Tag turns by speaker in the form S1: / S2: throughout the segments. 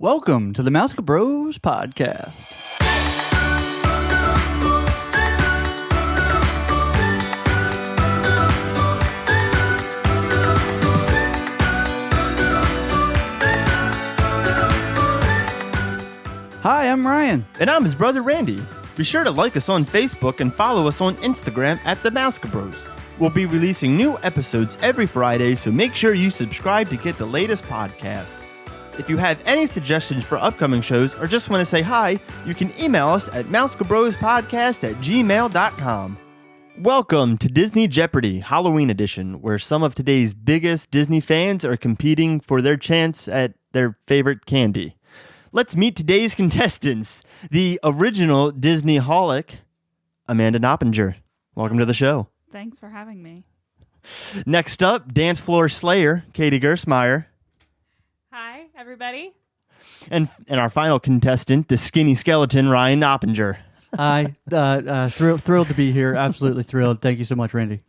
S1: Welcome to the Mouse Bros podcast. Hi, I'm Ryan.
S2: And I'm his brother Randy. Be sure to like us on Facebook and follow us on Instagram at the Mouse Bros. We'll be releasing new episodes every Friday, so make sure you subscribe to get the latest podcast. If you have any suggestions for upcoming shows or just want to say hi, you can email us at mousecabrospodcast@gmail.com. Welcome to Disney Jeopardy Halloween Edition, where some of today's biggest Disney fans are competing for their chance at their favorite candy. Let's meet today's contestants, the original Disney-holic, Amanda Noppinger. Welcome to the show.
S3: Thanks for having me.
S2: Next up, Dance Floor Slayer, Katie Gersmeyer.
S4: Hi, everybody.
S2: And our final contestant, the skinny skeleton, Ryan Noppinger.
S1: Hi, thrilled to be here. Absolutely thrilled. Thank you so much, Randy.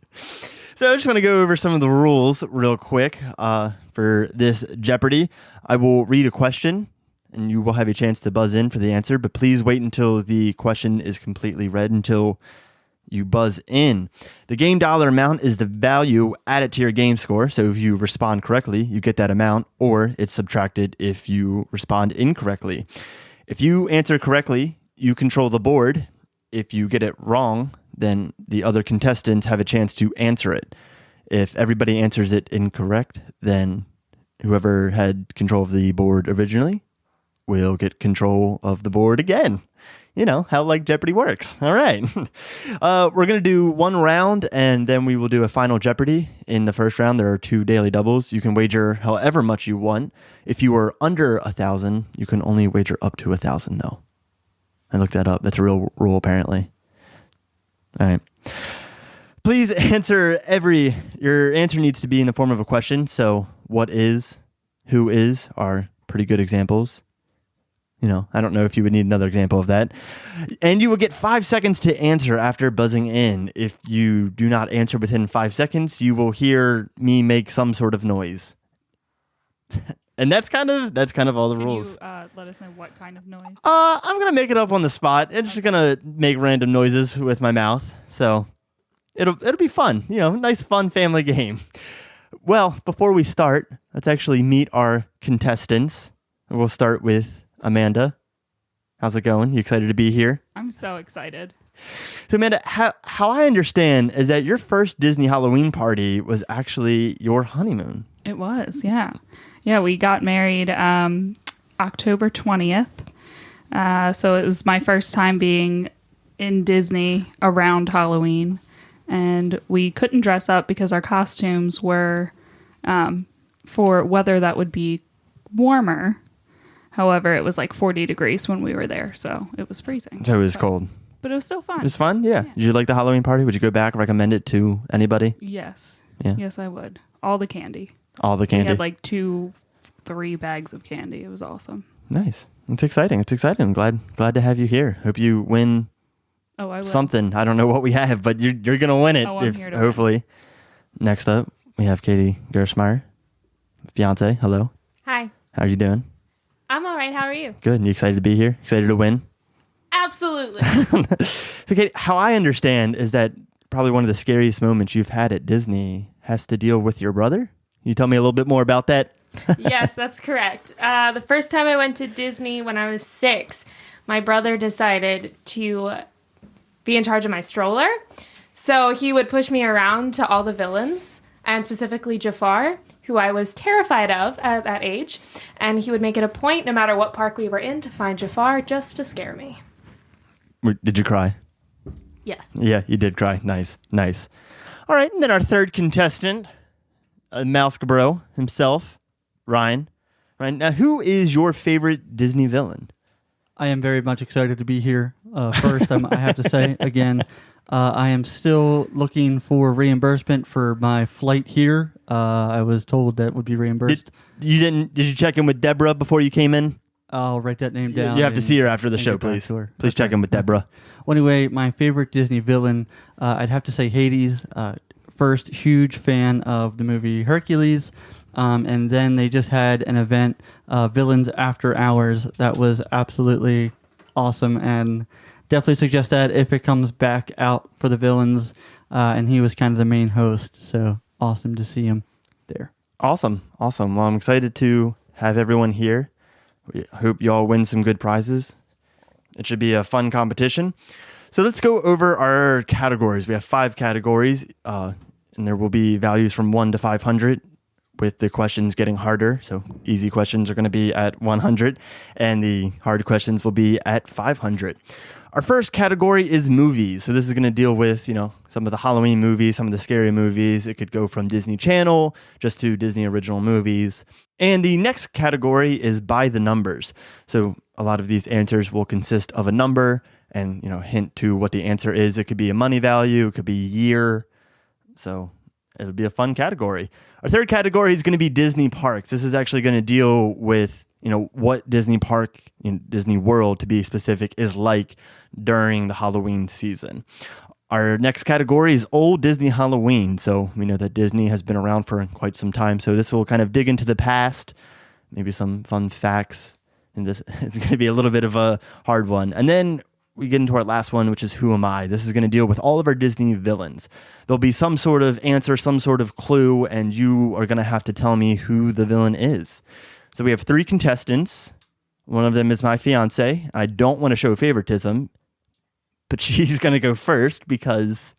S2: So I just want to go over some of the rules real quick for this Jeopardy. I will read a question, and you will have a chance to buzz in for the answer, but please wait until the question is completely read until you buzz in. The game dollar amount is the value added to your game score. So if you respond correctly, you get that amount, or it's subtracted if you respond incorrectly. If you answer correctly, you control the board. If you get it wrong, then the other contestants have a chance to answer it. If everybody answers it incorrect, then whoever had control of the board originally will get control of the board again. You know, how like Jeopardy works. All right. We're going to do one round, and then we will do a final Jeopardy. In the first round, there are 2 daily doubles. You can wager however much you want. If you are under 1,000, you can only wager up to 1,000, though. I looked that up. That's a real rule, apparently. All right. Please answer your answer needs to be in the form of a question. So what is, who is are pretty good examples. You know, I don't know if you would need another example of that. And you will get 5 seconds to answer after buzzing in. If you do not answer within 5 seconds, you will hear me make some sort of noise. And that's kind of all the rules.
S3: Can you let us know what kind of noise?
S2: I'm going to make it up on the spot. I'm just going to make random noises with my mouth. So it'll be fun. You know, nice, fun family game. Well, before we start, let's actually meet our contestants. We'll start with Amanda. How's it going? You excited to be here?
S3: I'm so excited.
S2: So Amanda, how I understand is that your first Disney Halloween party was actually your honeymoon.
S3: It was, yeah. Yeah, we got married October 20th. So it was my first time being in Disney around Halloween. And we couldn't dress up because our costumes were for weather that would be warmer. However, it was like 40 degrees when we were there, so it was freezing.
S2: So it was cold.
S3: But it was still fun.
S2: It was fun, yeah. Did you like the Halloween party? Would you go back, recommend it to anybody?
S3: Yes.
S2: Yeah.
S3: Yes, I would. All the candy.
S2: All the candy?
S3: We had like 2-3 bags of candy. It was awesome.
S2: Nice. It's exciting. I'm glad to have you here. Hope you win
S3: I will.
S2: something. I don't know what we have, but you're going to win it.
S3: I'm here to
S2: hopefully.
S3: win.
S2: Next up, we have Katie Gersmeyer, fiance. Hello.
S4: Hi.
S2: How are you doing?
S4: I'm all right. How are you?
S2: Good. You excited to be here? Excited to win?
S4: Absolutely.
S2: So, Katie, how I understand is that probably one of the scariest moments you've had at Disney has to deal with your brother. Can you tell me a little bit more about that?
S4: Yes, that's correct. The first time I went to Disney when I was 6, my brother decided to be in charge of my stroller. So he would push me around to all the villains, and specifically Jafar, who I was terrified of at that age. And he would make it a point, no matter what park we were in, to find Jafar just to scare me.
S2: Did you cry?
S4: Yes.
S2: Yeah, you did cry. Nice. All right, and then our third contestant, Mouse Bro himself, Ryan. Ryan, now who is your favorite Disney villain?
S1: I am very much excited to be here. First, I have to say, again, I am still looking for reimbursement for my flight here. I was told that would be reimbursed.
S2: Did you check in with Deborah before you came in?
S1: I'll write that name down.
S2: You have to see her after the show, please. Please check in with Deborah.
S1: Well, anyway, my favorite Disney villain, I'd have to say Hades. First, huge fan of the movie Hercules. And then they just had an event, Villains After Hours, that was absolutely awesome, and definitely suggest that if it comes back out for the Villains. And he was kind of the main host, so awesome to see him there.
S2: Awesome. Well, I'm excited to have everyone here. We hope you all win some good prizes. It should be a fun competition. So let's go over our categories. We have 5 categories, and there will be values from 1 to 500, with the questions getting harder. So easy questions are going to be at 100, and the hard questions will be at 500. Our first category is movies. So this is going to deal with, some of the Halloween movies, some of the scary movies. It could go from Disney Channel just to Disney original movies. And the next category is by the numbers. So a lot of these answers will consist of a number and, hint to what the answer is. It could be a money value, it could be a year. So it'll be a fun category. Our third category is going to be Disney parks. This is actually going to deal with, what Disney park, Disney World to be specific, is like during the Halloween season. Our next category is old Disney Halloween. So we know that Disney has been around for quite some time. So this will kind of dig into the past, maybe some fun facts. And this it's going to be a little bit of a hard one. And then we get into our last one, which is Who Am I? This is going to deal with all of our Disney villains. There'll be some sort of answer, some sort of clue, and you are going to have to tell me who the villain is. So we have 3 contestants. One of them is my fiance. I don't want to show favoritism, but she's going to go first because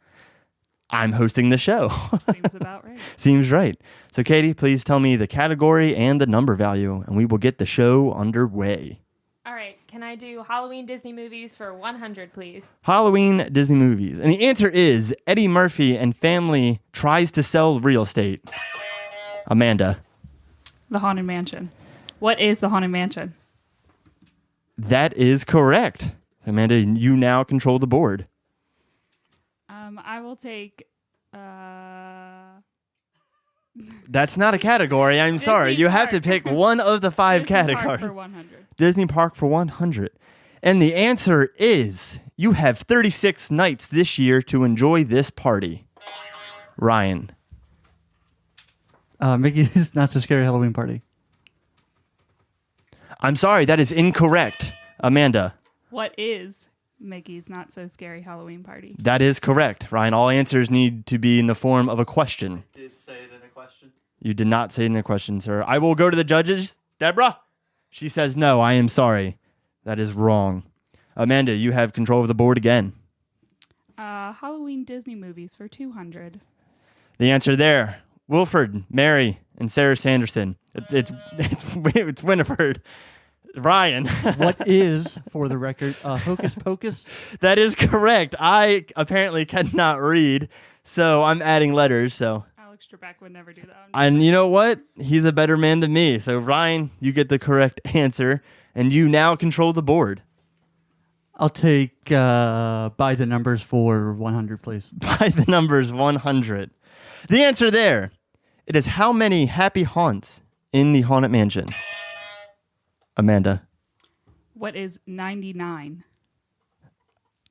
S2: I'm hosting the show.
S3: Seems about right.
S2: Seems right. So Katie, please tell me the category and the number value, and we will get the show underway.
S4: All right. Can I do Halloween Disney movies for 100, please?
S2: Halloween Disney movies. And the answer is Eddie Murphy and family tries to sell real estate. Amanda.
S3: The Haunted Mansion. What is the Haunted Mansion?
S2: That is correct. So Amanda, you now control the board.
S3: I will take...
S2: That's not a category. I'm sorry.
S3: Disney
S2: You have to
S3: Park.
S2: pick one of the 5
S3: Disney Park
S2: categories.
S3: for 100.
S2: Disney Park for 100. And the answer is you have 36 nights this year to enjoy this party. Ryan.
S1: Mickey's Not So Scary Halloween Party.
S2: I'm sorry, that is incorrect. Amanda.
S3: What is Mickey's Not So Scary Halloween Party?
S2: That is correct. Ryan, all answers need to be in the form of a question.
S1: I did say it in a question.
S2: You did not say it in a question, sir. I will go to the judges. Deborah? She says no, I am sorry. That is wrong. Amanda, you have control of the board again.
S3: Halloween Disney movies for 200.
S2: The answer there, Wilford, Mary, and Sarah Sanderson. It's Winifred. Ryan.
S1: What is, for the record, Hocus Pocus?
S2: That is correct. I apparently cannot read, so I'm adding letters. So,
S3: Alex Trebek would never do that.
S2: and you know what? He's a better man than me. So Ryan, you get the correct answer, and you now control the board.
S1: I'll take by the numbers for 100, please.
S2: By the numbers 100. The answer there, it is how many happy haunts in the Haunted Mansion? Amanda.
S3: What is 99?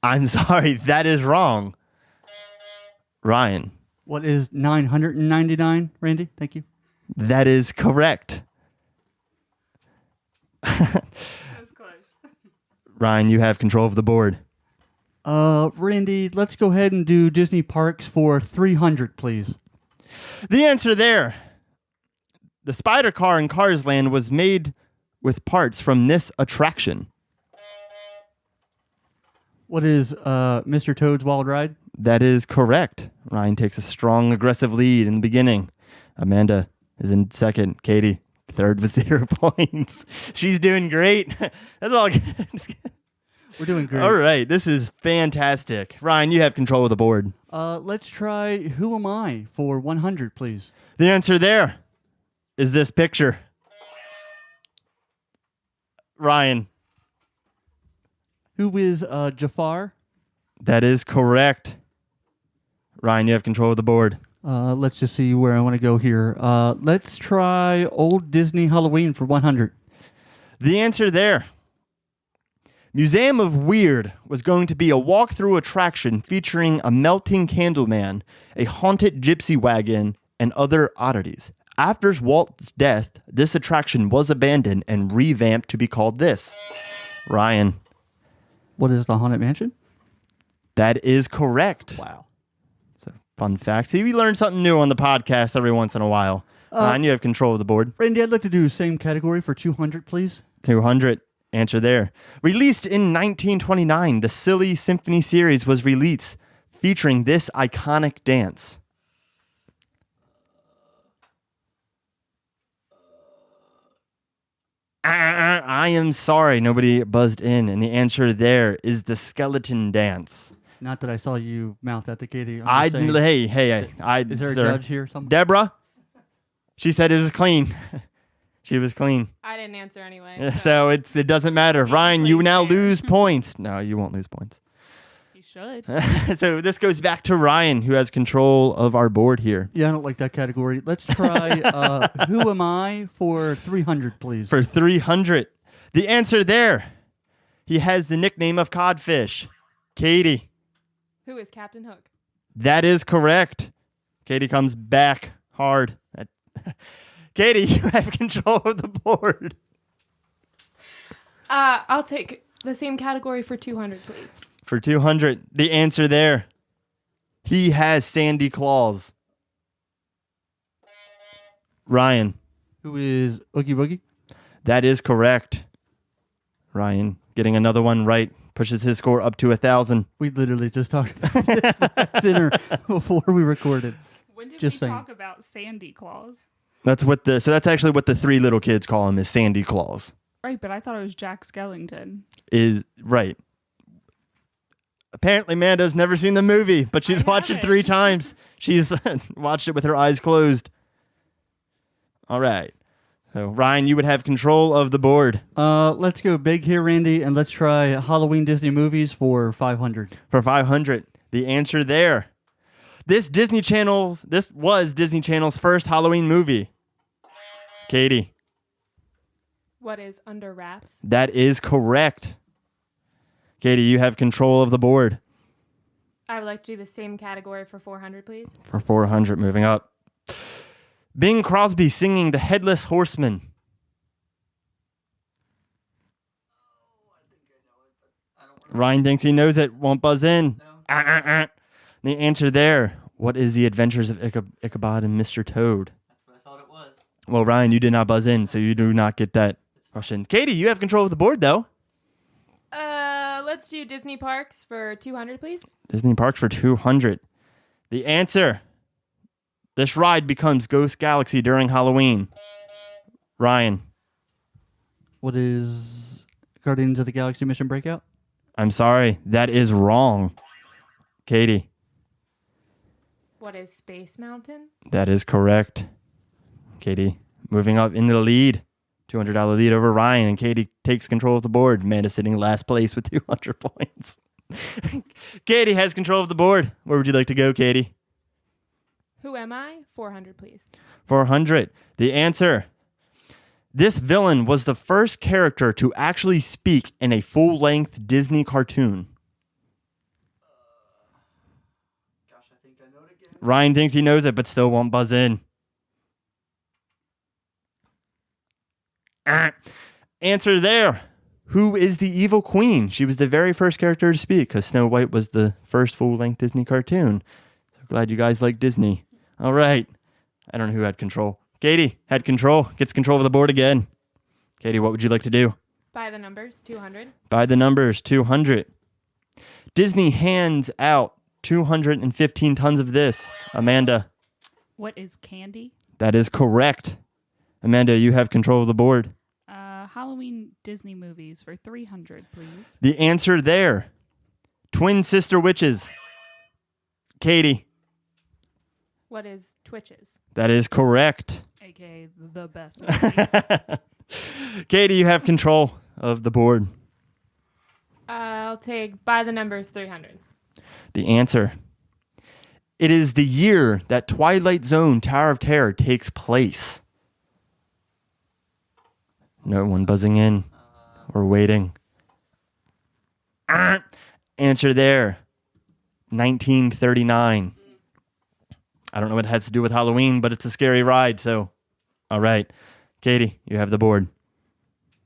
S2: I'm sorry, that is wrong. Ryan.
S1: What is 999, Randy? Thank you.
S2: That is correct.
S3: That was close.
S2: Ryan, you have control of the board.
S1: Randy, let's go ahead and do Disney Parks for 300, please.
S2: The answer there, the spider car in Cars Land was made with parts from this attraction.
S1: What is Mr. Toad's Wild Ride?
S2: That is correct. Ryan takes a strong, aggressive lead in the beginning. Amanda is in second. Katie, third with 0 points. She's doing great. That's all.
S1: We're doing great.
S2: All right, this is fantastic. Ryan, you have control of the board.
S1: Let's try Who Am I for 100, please.
S2: The answer there is this picture. Ryan.
S1: Who is Jafar?
S2: That is correct. Ryan, you have control of the board.
S1: Let's just see where I want to go here. Let's try Old Disney Halloween for 100.
S2: The answer there. Museum of Weird was going to be a walk-through attraction featuring a melting candle man, a haunted gypsy wagon, and other oddities. After Walt's death, this attraction was abandoned and revamped to be called this. Ryan.
S1: What is the Haunted Mansion?
S2: That is correct.
S1: Wow.
S2: It's a fun fact. See, we learn something new on the podcast every once in a while. And you have control of the board.
S1: Randy, I'd like to do same category for 200, please.
S2: 200. Answer there. Released in 1929, the Silly Symphony series was released, featuring this iconic dance. I am sorry, nobody buzzed in, and the answer there is the skeleton dance.
S1: Not that I saw you mouth that to Katie. I'm just saying,
S2: Is
S1: is there a
S2: sir.
S1: judge here? Something?
S2: Deborah? She said it was clean. She was clean.
S4: I didn't answer anyway.
S2: So it doesn't matter. Ryan, you
S3: plays
S2: now
S3: fair.
S2: lose points. No, you won't lose points.
S3: You should.
S2: So this goes back to Ryan, who has control of our board here.
S1: Yeah, I don't like that category. Let's try Who Am I for 300, please.
S2: For 300. The answer there. He has the nickname of Codfish. Katie.
S4: Who is Captain Hook?
S2: That is correct. Katie comes back hard. Katie, you have control of the board.
S4: I'll take the same category for 200, please.
S2: For 200. The answer there. He has sandy claws. Ryan.
S1: Who is Oogie Boogie?
S2: That is correct. Ryan getting another one right pushes his score up to 1,000.
S1: We literally just talked about this at dinner before we recorded.
S3: When did
S1: Just
S3: we
S1: saying.
S3: talk about Sandy Claus?
S2: That's actually what the three little kids call him, is Sandy Claus.
S3: Right, but I thought it was Jack Skellington.
S2: Is right. Apparently, Amanda's never seen the movie, but she's watched it
S3: haven't.
S2: 3 times. She's watched it with her eyes closed. All right. So, Ryan, you would have control of the board.
S1: Let's go big here, Randy, and let's try Halloween Disney movies for 500.
S2: For 500. The answer there. This was Disney Channel's first Halloween movie. Katie.
S4: What is Under Wraps?
S2: That is correct. Katie, you have control of the board.
S4: I would like to do the same category for 400, please.
S2: For 400, moving up. Bing Crosby singing The Headless Horseman. Ryan thinks he knows it. Won't buzz in. The answer there. What is The Adventures of Ichabod and Mr. Toad?
S1: That's what I thought it was.
S2: Well, Ryan, you did not buzz in, so you do not get that question. Katie, you have control of the board, though.
S4: Let's do Disney Parks for 200, please.
S2: Disney Parks for 200. The answer. This ride becomes Ghost Galaxy during Halloween. Ryan.
S1: What is Guardians of the Galaxy Mission Breakout?
S2: I'm sorry. That is wrong. Katie.
S4: What is Space Mountain?
S2: That is correct. Katie, moving up into the lead. $200 lead over Ryan, and Katie takes control of the board. Amanda sitting last place with 200 points. Katie has control of the board. Where would you like to go, Katie?
S4: Who am I? 400, please.
S2: 400. The answer. This villain was the first character to actually speak in a full-length Disney cartoon.
S1: Gosh, I think I know it again.
S2: Ryan thinks he knows it, but still won't buzz in. Answer there. Who is the evil queen? She was the very first character to speak because Snow White was the first full-length Disney cartoon. So glad you guys like Disney. All right. I don't know who had control. Katie had control. Gets control of the board again. Katie, what would you like to do?
S4: By the numbers, 200.
S2: By the numbers, 200. Disney hands out 215 tons of this. Amanda.
S3: What is Candy?
S2: That is correct. Amanda, you have control of the board.
S3: Halloween Disney movies for 300, please.
S2: The answer there. Twin sister witches. Katie.
S4: What is Twitches?
S2: That is correct.
S3: AKA the best movie.
S2: Katie, you have control of the board.
S4: I'll take by the numbers, 300.
S2: The answer. It is the year that Twilight Zone Tower of Terror takes place. No one buzzing in. We're waiting. Answer there. 1939. I don't know what it has to do with Halloween, but it's a scary ride, so All right. Katie, you have the board.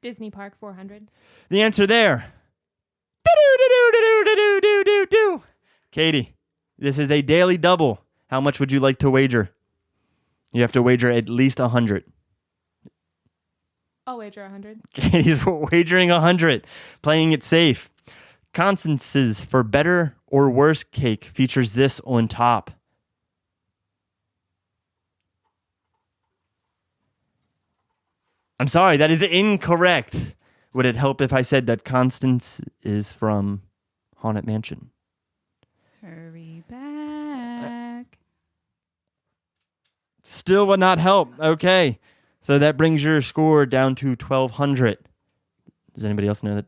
S4: Disney Park 400.
S2: The answer there. Do-do-do-do-do-do-do-do-do. Katie, this is a daily double. How much would you like to wager? You have to wager at least 100.
S4: I'll wager 100.
S2: Katie's wagering 100, playing it safe. Constance's for better or worse cake features this on top. I'm sorry, that is incorrect. Would it help if I said that Constance is from Haunted Mansion?
S3: Hurry back.
S2: Still would not help. Okay. So that brings your score down to 1,200. Does anybody else know that?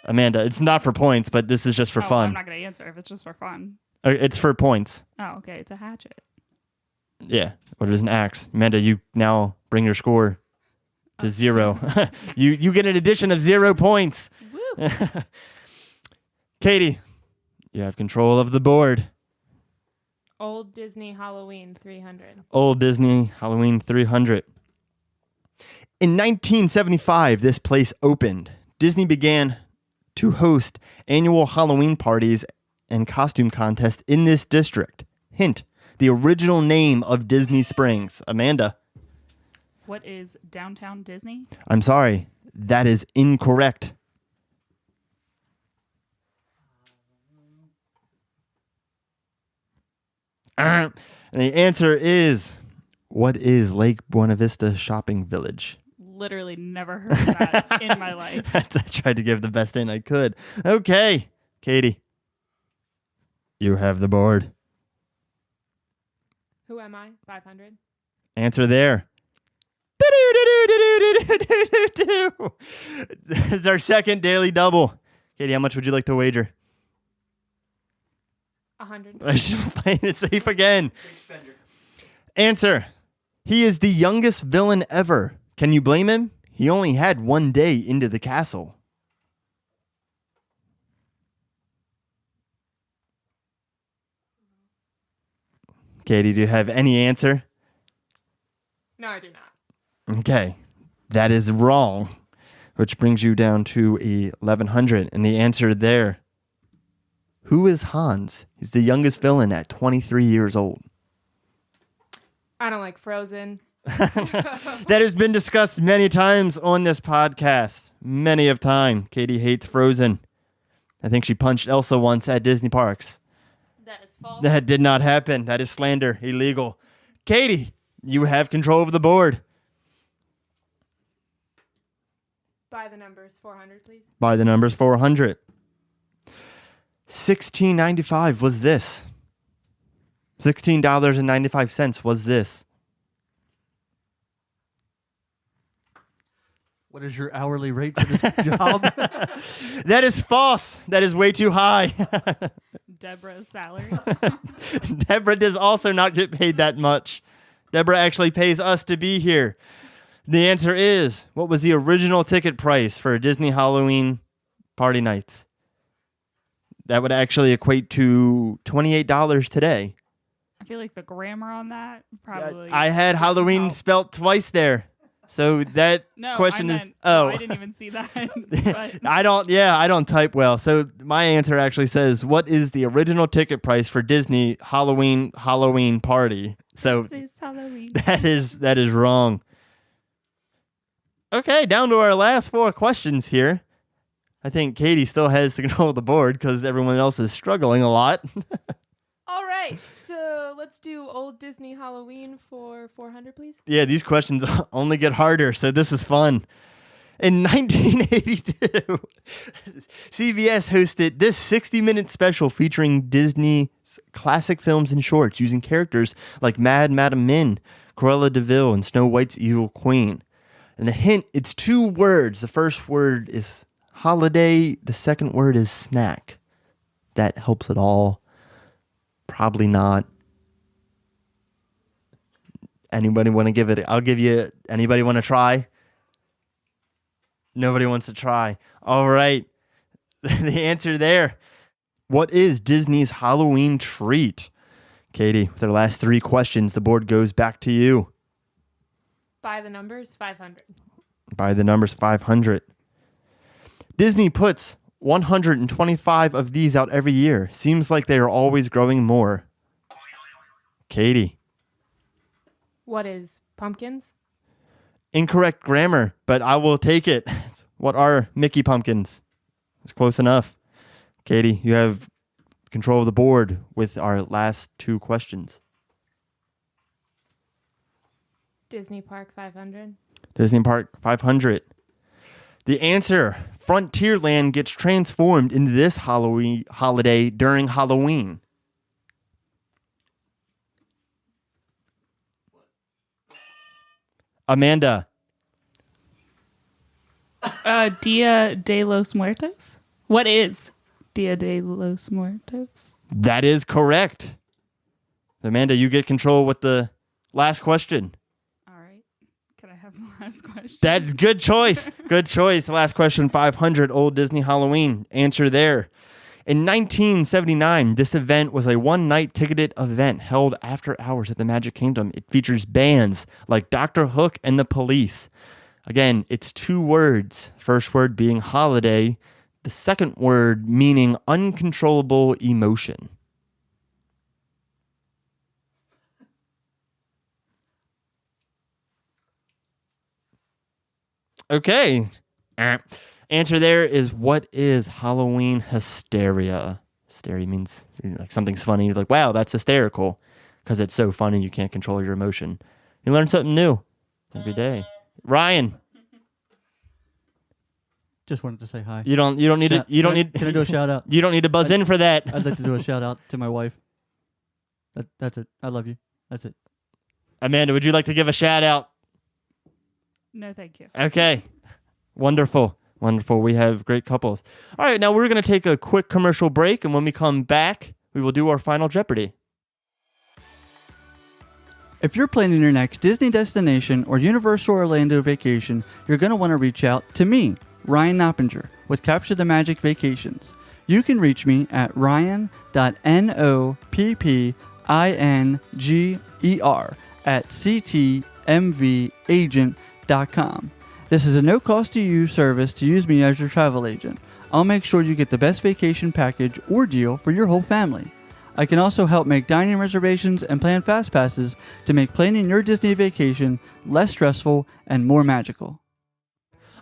S2: Amanda, it's not for points, but this is just for fun.
S3: I'm not going to answer if it's just for fun.
S2: It's for points.
S3: Oh, okay. It's a hatchet.
S2: Yeah. What is an axe? Amanda, you now bring your score to 0. You get an addition of 0 points.
S3: Woo.
S2: Katie, you have control of the board.
S4: Old Disney Halloween 300.
S2: Old Disney Halloween 300. In 1975, this place opened. Disney began to host annual Halloween parties and costume contests in this district. Hint, the original name of Disney Springs. Amanda.
S3: What is Downtown Disney?
S2: I'm sorry, that is incorrect. And the answer is, what is Lake Buena Vista Shopping Village?
S3: Literally never heard of that in my life.
S2: I tried to give the best hint I could. Okay, Katie, you have the board.
S4: Who am I? 500.
S2: Answer there. This is our second daily double. Katie, how much would you like to wager?
S4: 100.
S2: I should be playing it safe again. Answer. He is the youngest villain ever. Can you blame him? He only had 1 day into the castle. Katie, do you have any answer?
S4: No, I do not.
S2: Okay, that is wrong, which brings you down to 1,100. And the answer there, who is Hans? He's the youngest villain at 23 years old.
S4: I don't like Frozen.
S2: That has been discussed many times on this podcast. Many of time. Katie hates Frozen. I think she punched Elsa once at Disney parks.
S4: That is false.
S2: That did not happen. That is slander. Illegal. Katie, you have control of the board.
S4: By the numbers 400, please.
S2: By the numbers 400. $16.95 was this. $16.95 was this.
S1: What is your hourly rate for this job?
S2: That is false. That is way too high.
S3: Deborah's salary.
S2: Deborah does also not get paid that much. Deborah actually pays us to be here. The answer is, what was the original ticket price for Disney Halloween party nights? That would actually equate to $28 today.
S3: I feel like the grammar on that probably.
S2: I had Halloween spelt twice there. So that
S3: No,
S2: question
S3: I
S2: is,
S3: meant,
S2: oh.
S3: I didn't even see that. But
S2: I don't type well. So my answer actually says, what is the original ticket price for Disney Halloween party? So
S3: this is Halloween.
S2: that is wrong. Okay, down to our last 4 questions here. I think Katie still has to control the board because everyone else is struggling a lot.
S4: All right. So let's do Old Disney Halloween for 400, please.
S2: Yeah, these questions only get harder, so this is fun. In 1982, CBS hosted this 60-minute special featuring Disney's classic films and shorts using characters like Mad Madam Mim, Cruella de Vil, and Snow White's Evil Queen. And a hint, it's 2 words. The first word is holiday. The second word is snack. That helps at all. Probably not. Anybody want to give it? I'll give you. Anybody want to try? Nobody wants to try. All right. The answer there. What is Disney's Halloween treat? Katie, with our last 3 questions, the board goes back to you.
S4: By the numbers, 500.
S2: By the numbers 500. Disney puts 125 of these out every year. Seems like they are always growing more. Katie.
S4: What is pumpkins?
S2: Incorrect grammar, but I will take it. What are Mickey pumpkins? It's close enough. Katie, you have control of the board with our last two questions.
S4: Disney Park 500.
S2: Disney Park 500. The answer, Frontierland gets transformed into this Halloween holiday during Halloween. Amanda.
S3: Dia de los Muertos? What is Dia de los Muertos?
S2: That is correct. Amanda, you get control with the last question.
S3: All right. Can I have the last question?
S2: Good choice. Good choice. Last question, 500, Old Disney Halloween. Answer there. In 1979, this event was a one-night ticketed event held after hours at the Magic Kingdom. It features bands like Dr. Hook and the Police. Again, it's two words. First word being holiday. The second word meaning uncontrollable emotion. Okay. Answer there is, what is Halloween hysteria? Hysteria means like something's funny. You're like, wow, that's hysterical. Because it's so funny you can't control your emotion. You learn something new every day. Ryan.
S1: Just wanted to say hi.
S2: You don't need
S1: Can I do a shout out?
S2: You don't need to buzz in for that.
S1: I'd like to do a shout out to my wife. That's it. I love you. That's it.
S2: Amanda, would you like to give a shout out?
S3: No, thank you.
S2: Okay. Wonderful. Wonderful. We have great couples. All right, now we're going to take a quick commercial break, and when we come back, we will do our final Jeopardy.
S1: If you're planning your next Disney destination or Universal Orlando vacation, you're going to want to reach out to me, Ryan Noppinger, with Capture the Magic Vacations. You can reach me at ryan.noppinger@ctmvagent.com. This is a no-cost to you service to use me as your travel agent. I'll make sure you get the best vacation package or deal for your whole family. I can also help make dining reservations and plan fast passes to make planning your Disney vacation less stressful and more magical.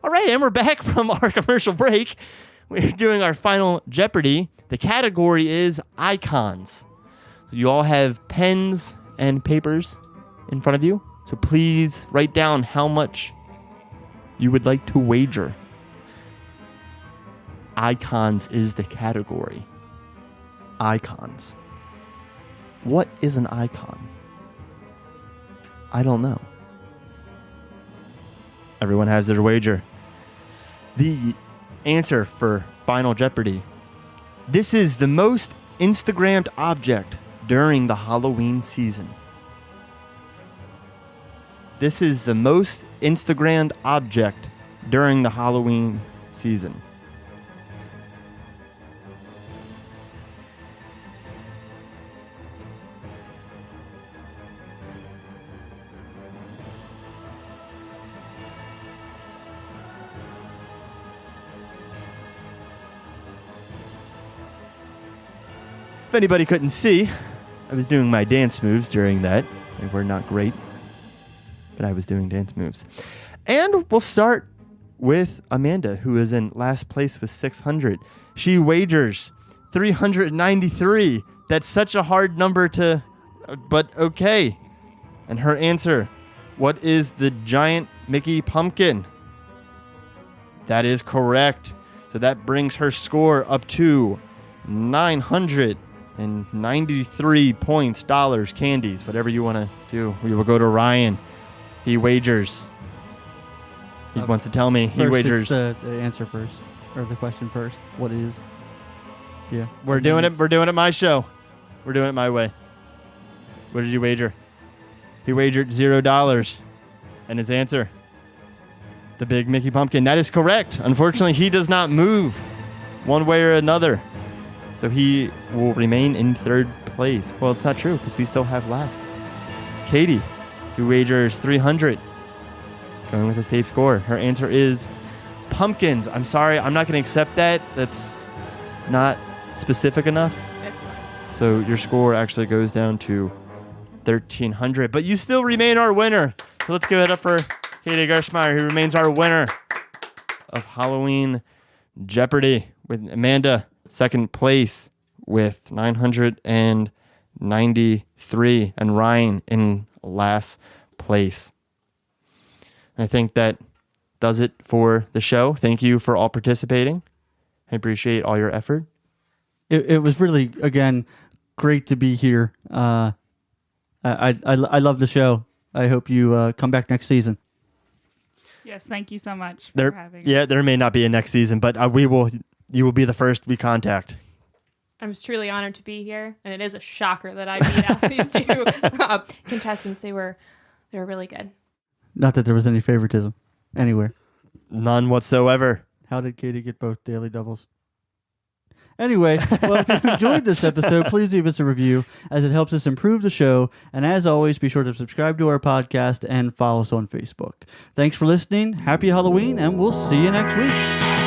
S2: All right, and we're back from our commercial break. We're doing our final Jeopardy. The category is icons. So you all have pens and papers in front of you. So please write down how much you would like to wager. Icons is the category. Icons. What is an icon? I don't know. Everyone has their wager. The answer for Final Jeopardy. This is the most Instagrammed object during the Halloween season. This is the most Instagrammed object during the Halloween season. If anybody couldn't see, I was doing my dance moves during that. They were not great, but I was doing dance moves. And we'll start with Amanda, who is in last place with 600. She wagers 393. That's such a hard number to, but okay. And her answer, what is the giant Mickey pumpkin? That is correct. So that brings her score up to 993 points, dollars, candies, whatever you want to do. We will go to Ryan. He wagers. He wants to tell me. He wagers.
S1: The answer first, or the question first. What is? Yeah.
S2: We're doing it. We're doing it my show. We're doing it my way. What did you wager? He wagered $0. And his answer, the big Mickey pumpkin. That is correct. Unfortunately, he does not move one way or another. So he will remain in third place. Well, it's not true because we still have last. Katie, who wagers 300. going with a safe score. Her answer is pumpkins. I'm sorry, I'm not going to accept that. That's not specific enough.
S4: It's fine.
S2: So your score actually goes down to 1,300, but you still remain our winner. So let's give it up for Katie Gershmeyer, who remains our winner of Halloween Jeopardy, with Amanda second place with 993, and Ryan in last place. I think that does it for the show. Thank you for all participating. I appreciate all your effort.
S1: It was really, again, great to be here. I love the show. I hope you come back next season.
S3: Yes, thank you so much for having us.
S2: Yeah, there may not be a next season, but you will be the first we contact.
S4: I'm just truly honored to be here, and it is a shocker that I beat out these two contestants. They were really good.
S1: Not that there was any favoritism anywhere.
S2: None whatsoever.
S1: How did Katie get both daily doubles? Anyway, well, if you enjoyed this episode, please leave us a review, as it helps us improve the show. And as always, be sure to subscribe to our podcast and follow us on Facebook. Thanks for listening. Happy Halloween, and we'll see you next week.